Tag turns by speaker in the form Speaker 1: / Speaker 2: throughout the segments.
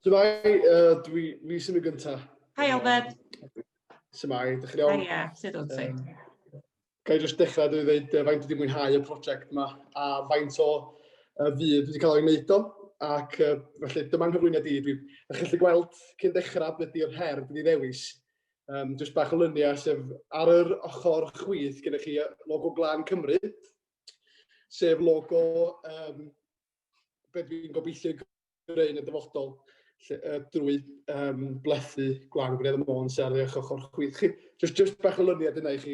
Speaker 1: Dwi, dwi sy'n y gyntaf.
Speaker 2: Hai Alfred.
Speaker 1: Symai, ddech chi'n iawn?
Speaker 2: Haia, sut wyt ti?
Speaker 1: Ga i jyst dechrau dwi ddweud faint wedi mwynhau y prosiect yma a faint o fydd wedi cael ei wneud o. Ac felly dyma'n nghyflwyniad i. Dwi'n gallu gweld cyn dechrau beth ydy'r her wedi ddewis. Jyst bach o lyniau sef ar yr ochr chwith gennych chi logo Gwlân Cymru, sef logo beth dwi'n gobeithio greu yn y dyfodol drwy blethu Gwlân Gwynedd y Môn sy'n ar eich ochr chwith. Just bach o lyniad yna i chi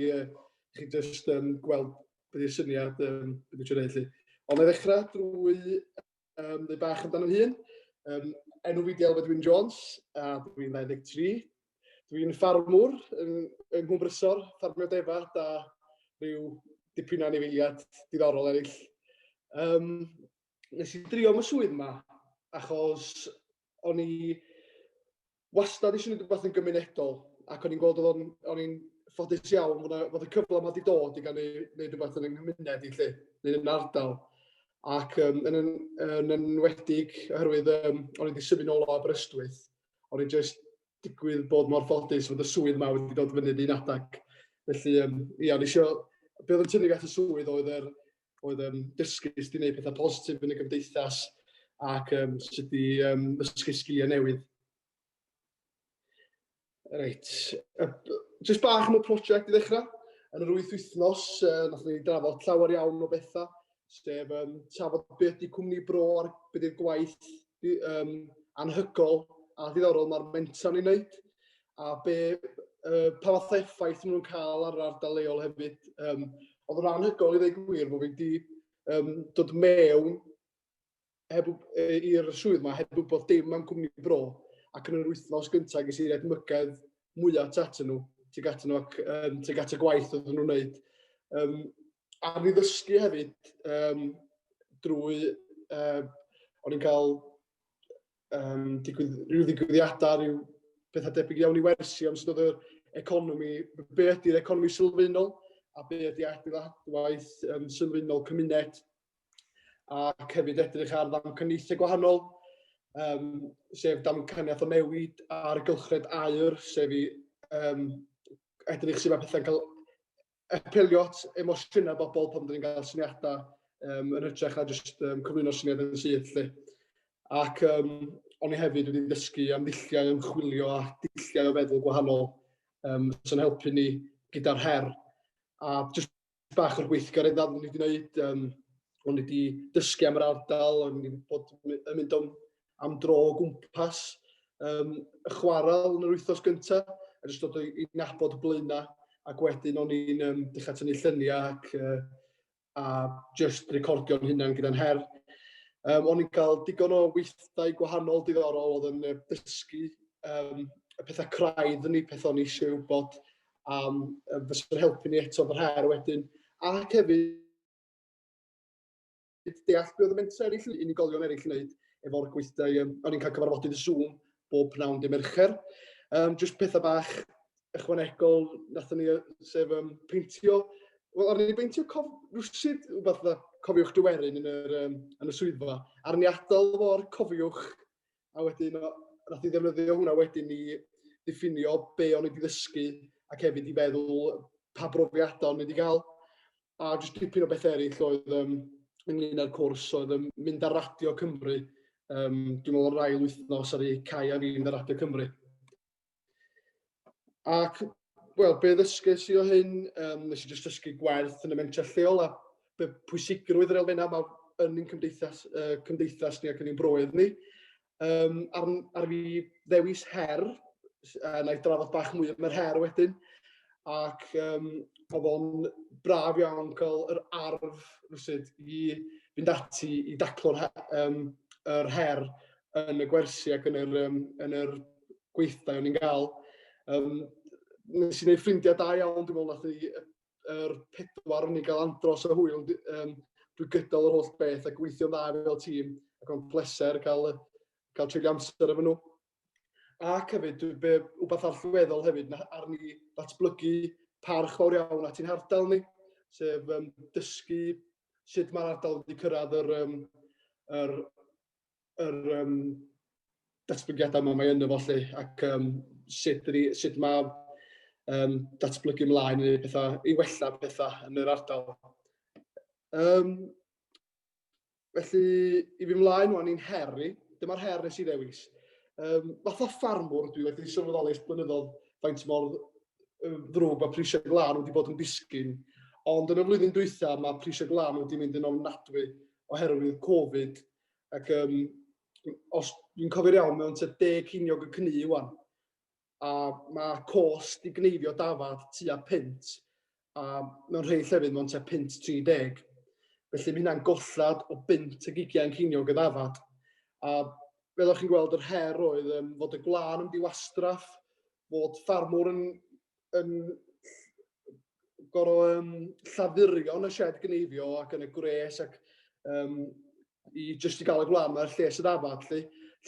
Speaker 1: just gweld beth yw'r syniad beth yw'r gwneud. Ond na ddechrau drwy neu bach amdano'n hun. Enw fi di Alfred Jones, a dwi'n 23. Dwi'n ffarmwr yng Nghymrysor, ffarmio defad a rhyw dipyn o anifeiliad diddorol eraill. Nes i drio am y swydd yma, achos o'n i wastad eisiau gwneud rhywbeth yn gymunedol, ac o'n i'n gweld o'n i'n ffodus iawn fod y cyfle yma wedi dod i gael gwneud rhywbeth yn yng nghymuned i lle, neu yn ardal. Ac yn enwedig, oherwydd o'n i wedi symud nôl o Aberystwyth, o'n i jyst digwydd bod mor ffodus fod y swydd yma wedi dod fyny un adag. Felly, ia, beth oedd yn tynnu at y swydd oedd dysgu sut i wneud pethau positif yn y gymdeithas ac sut i ddysgu sgiliau newydd. Reit. Jyst bach am y prosiect i ddechrau. Yn yr wythnos, nath ni drafod llawer iawn o bethau, sef trafod beth ydy Cwmni Bro ar beth yw'r gwaith anhygol a ddiddorol mae'r mentan i'n wneud, a pa fath o effaith maen nhw'n cael ar yr ardal leol hefyd. Oedd yn anhygol i ddweud gwir bod fi wedi dod mewn i'r swydd yma heb wybod dim am Cwmni Bro, ac yn yr wythnos gyntaf ges i'r edmygedd mwyaf tuag at y gwaith oedd nhw'n wneud. A ni ddysgu hefyd drwy, o'n i'n cael rhyw ddigwyddiadau, rhyw bethau debyg iawn i wersi am sut oedd yr economi, be ydy'r economi sylfaenol a be ydy adeiladwaith sylfaenol cymuned, ac hefyd edrych ar ddamcaniaethau gwahanol, sef damcaniaeth o newid ar gylchred aur, sef i edrych sut mae pethau'n cael apelio at emosiynau bobl pan dyn ni'n cael syniadau yn hytrach na jyst cyflwyno syniad yn syth. Ac o'n i hefyd wedi dysgu am ddilliau ymchwilio a dilliau o feddwl gwahanol sy'n helpu ni gyda'r her. A jyst bach o'r gweithgar o'n i wedi gwneud, o'n i wedi dysgu am yr ardal, o'n i wedi bod yn mynd am dro o gwmpas y chwarel yn yr wythnos gyntaf, a jyst dod i nabod y blaenau, ac wedyn o'n i'n dechrau tynnu lluniau a jyst recordio'n hunan gyda'n her. O'n i'n cael digon o weithdai gwahanol diddorol oedd yn dysgu y pethau craidd yn ni, pethau o'n i eisiau wybod am fysa'n helpu ni eto fy'r her wedyn. Ac hefyd deall beth oedd y mentor eraill, unigolion eraill yn gwneud efo'r gweithdai. O'n i'n cael cyfarfodydd Zoom bob pnawn dy Mercher. Jyst pethau bach ychwanegol, nathon ni sef peintio. Wel, ar ni beintio rwsyd, rhywbeth cofiwch dywerin yn y swyddfa. Ar ni adael fo'r cofiwch, a wedyn nath i ddefnyddio hwnna wedyn i ddiffinio be o'n i wedi ddysgu ac hefyd i feddwl pa brofiadau o'n i wedi cael. A jyst dipyn o beth eraill oedd ynglyn â'r cwrs oedd mynd ar Radio Cymru. Dwi'n meddwl o'r ail wythnos ar ei cae a fi mynd ar Radio Cymru. Ac, wel, be ddysgu si o hyn, nes i jyst dysgu gwerth yn y mentrau lleol a pwysigrwydd yr elfennau yma yn ein cymdeithas ni ac yn ein broedd ni. Ar fi ddewis her, na i drafod bach mwy am yr her wedyn, ac oedd o'n braf iawn cael yr arf rwsyd i fynd ati i daclo'r her yn y gwersi ac yn yr gweithdai o'n i'n gael. Nes i wneud ffrindiau da iawn, dwi'n meddwl nath ni yr 4 o'n i'n cael andros o hwyl drwy gydol yr holl beth a gweithio'n dda fel tîm, ac o'n pleser cael treulio amser efo nhw. Ac hefyd, wbeth allweddol hefyd, ar ni datblygu parch fawr iawn at ein hardal ni, sef dysgu sut mae'r ardal wedi cyrraedd datblygiadau yma mae yno fo lle, ac sut mae datblygu ymlaen i pethau, i wella pethau yn yr ardal. Felly, i fi ymlaen wan i'n heri, dyma'r her nes i ddewis. Fath o ffarmwr, dwi wedi sylweddoli ers blynyddoedd faint mor ddrwg mae prisiau glân wedi bod yn disgyn. Ond yn y flwyddyn dwythaf mae prisiau glân wedi mynd yn ofnadwy oherwydd Covid. Ac os dwi'n cofio'r iawn, mewn 10 ceiniog y cynnu wan. A mae cost i gneifio dafad tua pint. A mewn rhai llefydd mewn tua pint 30. Felly mae hynna'n gollad o 20 ceiniog y dafad. A fel o'ch chi'n gweld, yr her oedd fod y glân yn diwastraff, fod ffarmwr yn gorau llafurio yn y sied gneifio ac yn y gwres ac i jyst i gael y glân mae'r lles y ddafad.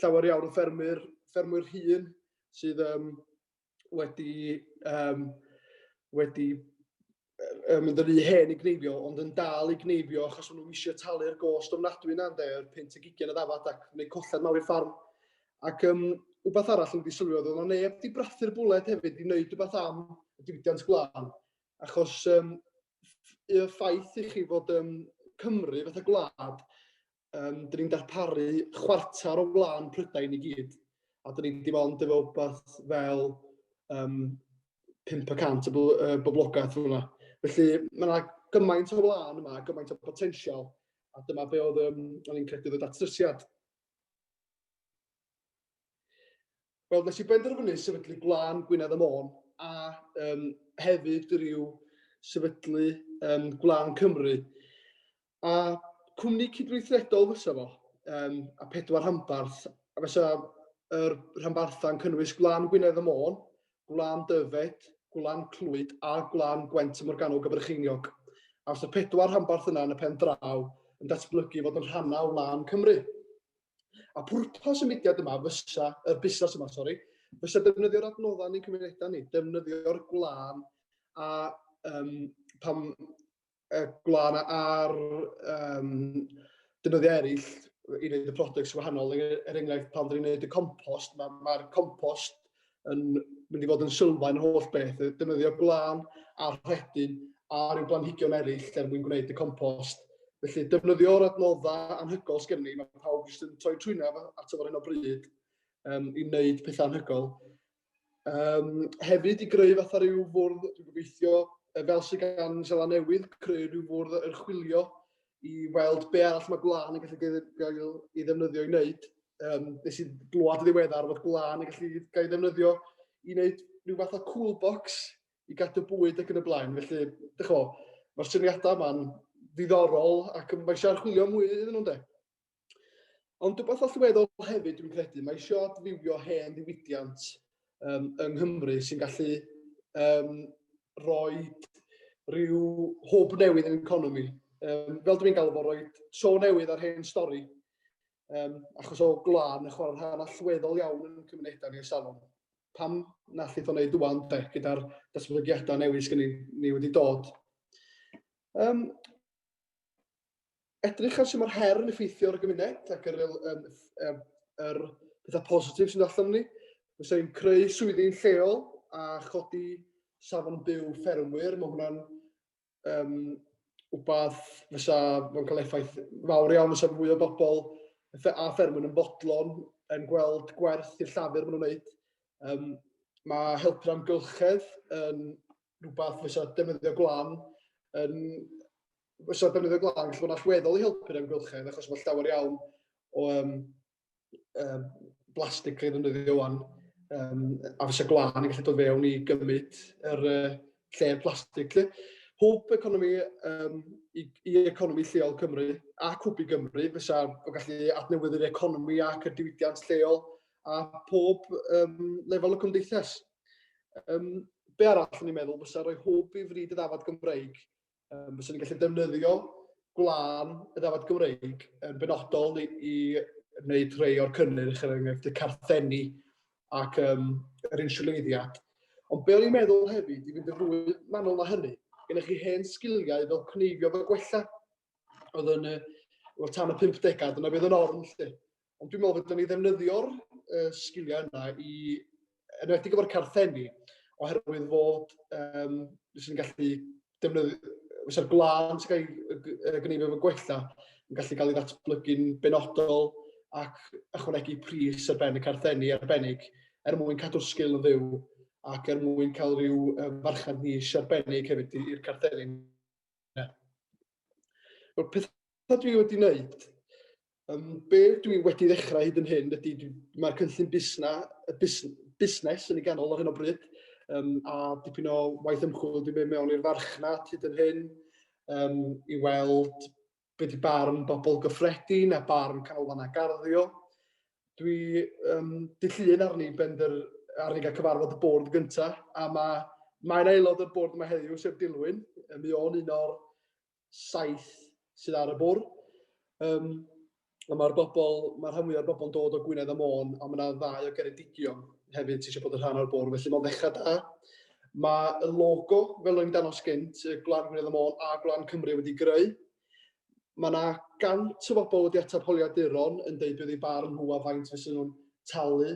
Speaker 1: Llawer iawn o ffermwyr hŷn sydd wedi mynd yn rhy hen i gneifio, ond yn dal i gneifio achos nhw eisiau talu'r gost ofnadwy yna, yr 20 y ddafad ac wneud colled mawr i'r ffarm. Ac wbeth arall yn disylwio, oedd yna neb wedi brathu'r bwled hefyd i wneud rhywbeth am y diwydiant glân, achos y ffaith i chi fod Cymru fath o gwlad, dyn ni'n darparu chwarter o wlân Prydain i gyd, a dyn ni'n dim ond efo rhywbeth fel 5% o boblogaeth hwnna. Felly, mae yna gymaint o wlân yma, gymaint o potensial, a dyma be oedd ni'n credu oedd y datrysiad. Wel, nes i benderfynu sefydlu Gwlân Gwynedd y Môn, a hefyd rhyw sefydlu Gwlân Cymru. A cwmni cydweithredol fysa fo, a 4 rhanbarth, a fysa yr rhanbartha'n cynnwys Gwlân Gwynedd y Môn, Gwlân Dyfed, Gwlân Clwyd a Gwlân Gwent y Morgannwg y Brycheiniog. A fysa 4 rhanbarth yna yn y pen draw yn datblygu fod yn rhanna o Wlân Cymru. A pwrpas y mudiad yma fysa, fysa defnyddio'r adnoddau ni'n cymunedau ni, defnyddio'r gwlân a gwlân ar defnyddiau eraill i wneud y products wahanol. Enghraifft, pan dyn ni'n wneud y compost, mae'r compost yn mynd i fod yn sylfaen holl beth, defnyddio gwlân a'r rhedyn a rhyw blanhigion eraill mwyn gwneud y compost. Felly, defnyddio'r adnoddau anhygol sgen ni, mae pawb jyst yn troi trwynaf ato fo'r hyn o bryd i wneud pethau anhygol. Hefyd i greu fatha rhyw fwrdd, dwi'n gobeithio, fel sydd gan Seland Newydd, creu rhyw fwrdd ymchwilio i weld be arall mae gwlân yn gallu gael i ddefnyddio i wneud. Nes i glwad y ddiweddar fod gwlân yn gallu gael i ddefnyddio i wneud rhyw fath o cool box i gadw bwyd ac yn y blaen. Felly, mae'r syniadau yma'n ddiddorol ac mae eisiau archwilio mwy iddyn nhw'n de. Ond rhywbeth allweddol hefyd dwi'n credu, mae eisiau adfywio hen ddiwydiant yng Nghymru sy'n gallu rhoi rhyw hwb newydd yn economi. Fel dwi'n galw fo, rhoi tro newydd ar hen stori, achos o glân yn chwarae'r rhan allweddol iawn yn cymunedau ni salon. Pam na allith o wneud dwan de, gyda'r datblygiadau newydd sy'n ni wedi dod. Edrych ar sy'n mae'r her yn effeithio ar y gymuned ac yr pethau positif sy'n allan ni. Fysa ni'n creu swyddi'n lleol a chodi safon byw ffermwyr. Mae hwnna'n wbath fysa fo'n cael effaith fawr iawn, fysa fwy o bobl a ffermwyr yn bodlon yn gweld gwerth i'r llafur maen nhw'n wneud. Mae helpu'r amgylchedd yn rhywbeth fysa defnyddio glân gallu bod yn allweddol i helpu'r amgylchedd, achos mae llawer iawn o blastig cael ei ddefnyddio wan, a fysa glân yn gallu dod fewn i gymryd yr lle'r plastig. Hwb economi i economi lleol Cymru a Cwmni Gymru fysa o gallu adnewyddu'r economi ac y diwydiant lleol a pob lefel y cymdeithas. Be arall ni'n meddwl fysa rhoi hwb i fryd y ddafad Gymreig. Fysa ni'n gallu defnyddio gwlân y ddafad Gymreig yn benodol i wneud rhai o'r cynnyrch, y carthenni ac yr insiwleiddiad. Ond be o'n i'n meddwl hefyd, i fynd yn fwy manwl na hynny, gennych chi hen sgiliau fel cneifio fel gwella. Oedd yn tan y 50au, dyna bydd yn orn lle. Ond dwi'n meddwl fod ni ddefnyddio'r sgiliau yna i enwedig efo'r carthenni, oherwydd fod sy'n gallu defnyddio, fysa'r gwlân sy'n cael ei gwneud efo gwella yn gallu cael ei ddatblygu'n benodol ac ychwanegu pris ar ben y carthenni arbennig mwyn cadw'r sgil yn fyw ac mwyn cael rhyw farchnad nis arbennig hefyd i'r carthenni. O'r pethau dwi wedi wneud, be dwi wedi ddechrau hyd yn hyn ydy mae'r cynllun busnes yn ei ganol ar hyn o bryd, a dipyn o waith ymchwil dwi'n mynd mewn i'r farchnad hyd yn hyn i weld beth ydy barn bobl gyffredin a barn canolfannau garddio. Dwi llun arni gael cyfarfod y bwrdd gyntaf, a mae'n aelod o'r bwrdd yma heddiw, sef Dilwyn. Mi o'n un o'r 7 sydd ar y bwrdd. Mae'r rhan fwyaf o'r bobl yn dod o Gwynedd a Môn, a mae yna 2 o Geredigion hefyd sydd eisiau bod yn rhan o'r bwrdd, felly mae'n ddechrau da. Mae y logo, fel o'n i'n dangos gynt, Gwlân Gwynedd a Môn a Gwlân Cymru wedi greu. Mae yna 100 o bobl wedi ateb holiaduron yn deud beth yw barn nhw a faint fysa nhw'n talu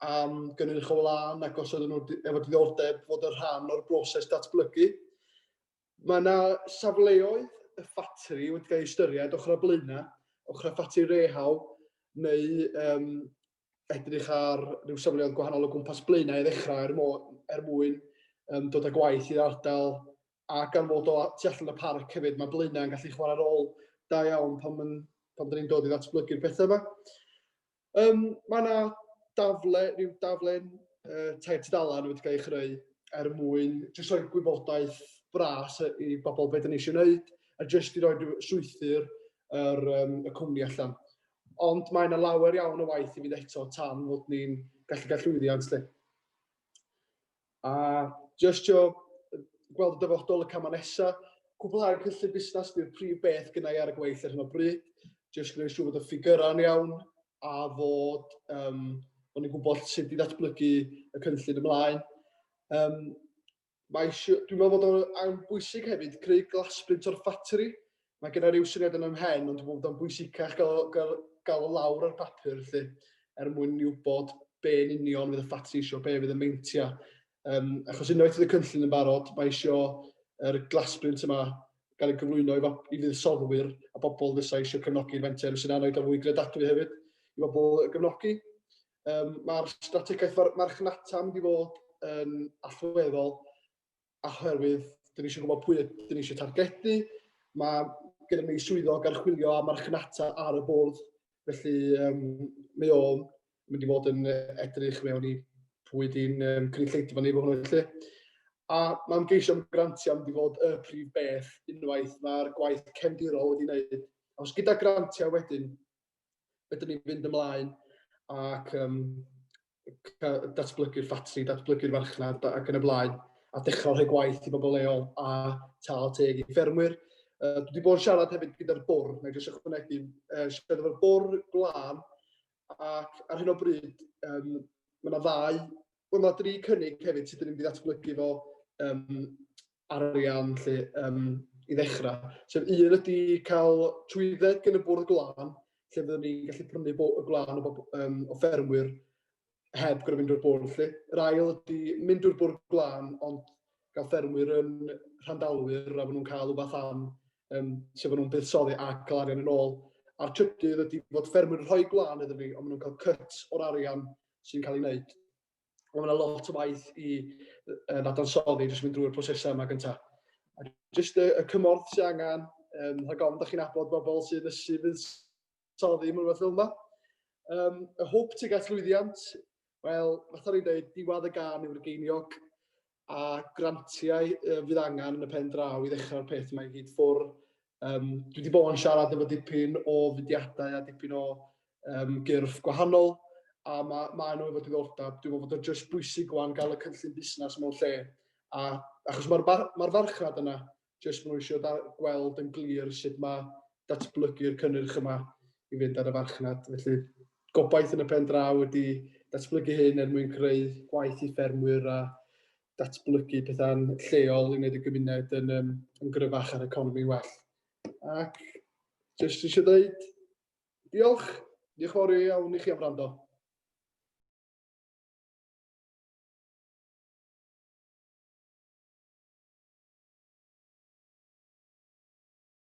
Speaker 1: am gynnyrch o wlân ac os oedden nhw efo ddiddordeb fod yn rhan o'r broses datblygu. Mae yna safleoedd y ffatri wedi cael ei ystyried ochr y blaenau, ochr y ffatri rehaw, neu edrych ar ryw safleoedd gwahanol o gwmpas blaenau i ddechrau mwyn dod â gwaith i'r ardal a gan fod o tu allan y parc hefyd, mae blaenau yn gallu chwarae rôl da iawn pan dyn ni'n dod i ddatblygu'r pethau yma. Mae yna ryw daflen 3 tudalan wedi cael ei chreu mwyn jyst rhoi gwybodaeth bras i bobl beth dyn ni eisiau gwneud a jyst i roi strwythur y cwmni allan. Ond mae yna lawer iawn o waith i fynd eto tan fod ni'n gallu gael llwyddiant. A jyst gweld y dyfodol y camau nesaf, cwblhau'r cynllun busnes yw'r prif beth gynnau ar y gweith ar hyn o bryd. Jyst gwneud siŵr fod y ffigura'n iawn a fod ni'n gwybod sut i ddatblygu y cynllun ymlaen. Dwi'n meddwl bod o'n bwysig hefyd creu glasbrint o'r ffatri. Mae gen i ryw syniad yn ymhen, ond dwi'n meddwl bod o'n bwysicach gael o lawr ar bapur mwyn i wybod be'n union fydd y ffatri eisiau, be fydd y meintia. Achos unwaith fydd y cynllun yn barod, mae eisiau glasbrint yma gael ei gyflwyno i fuddsodwyr a bobl fysa eisiau cefnogi'r fenter sy'n anodd a fwy gredadwy hefyd i bobl gefnogi. Mae'r strategaeth marchnata wedi bod yn allweddol oherwydd dyn ni eisiau gwybod pwy dyn ni eisiau targedu. Mae gyda ni swyddog archwilio a marchnata ar y bwrdd, felly mae o'n mynd i fod yn edrych mewn i pwy di'n cynulleidfa ni fo hwnnw felly. A mae'n geisio am grantiau wedi fod y prif beth unwaith mae'r gwaith cefndirol wedi wneud. Os gyda grantiau wedyn, wedyn ni'n fynd ymlaen ac datblygu'r ffatri, datblygu'r farchnad ac yn y blaen, a dechrau rhoi gwaith i bobl leol a tal teg i ffermwyr. Dwi wedi bod yn siarad hefyd gyda'r bwrdd, neu jyst ychwanegu, siarad efo'r bwrdd Gwlân, ac ar hyn o bryd, mae yna 3 cynnig hefyd sydd yn mynd i ddatblygu fo arian i ddechrau. Sef un ydy cael trwydded gen y bwrdd Gwlân, lle fyddwn ni'n gallu prynu y gwlân o ffermwyr heb gorfod mynd drwy'r bwrdd. Yr ail ydy mynd drwy'r bwrdd Gwlân, ond gael ffermwyr yn rhandalwyr a fod nhw'n cael rhywbeth am sef fod nhw'n buddsoddi ac cael arian yn ôl. A'r trydydd ydy fod ffermwyr yn rhoi gwlân iddyn ni, ond maen nhw'n cael cut o'r arian sy'n cael ei wneud. Mae yna lot o waith i ddadansoddi jyst mynd drwy'r prosesau yma gyntaf. Jyst y cymorth sy'n angen, rhag ofn, da chi'n abod bobl sy'n ysu fuddsoddi mewn rhywbeth fel yma. Y hwb tuag at llwyddiant, wel, fatha ni'n dweud, diwadd y gan yw'r geiniog, a grantiau fydd angen yn y pen draw i ddechrau'r peth yma i gyd ffwrdd. Dwi wedi bod yn siarad efo dipyn o fudiadau a dipyn o gyrff gwahanol, a mae nhw efo diddordeb. Dwi'n meddwl bod o'n jyst bwysig wan gael y cynllun busnes mewn lle. Achos mae'r farchnad yna, jyst maen nhw eisiau gweld yn glir sut mae datblygu'r cynnyrch yma i fynd ar y farchnad. Felly, gobaith yn y pen draw ydy datblygu hyn mwyn creu gwaith i ffermwyr a datblygu pethau'n lleol i wneud y gymuned yn gryfach ar economi well. Ac jyst eisiau dweud diolch. Diolch fawr iawn i chi am wrando.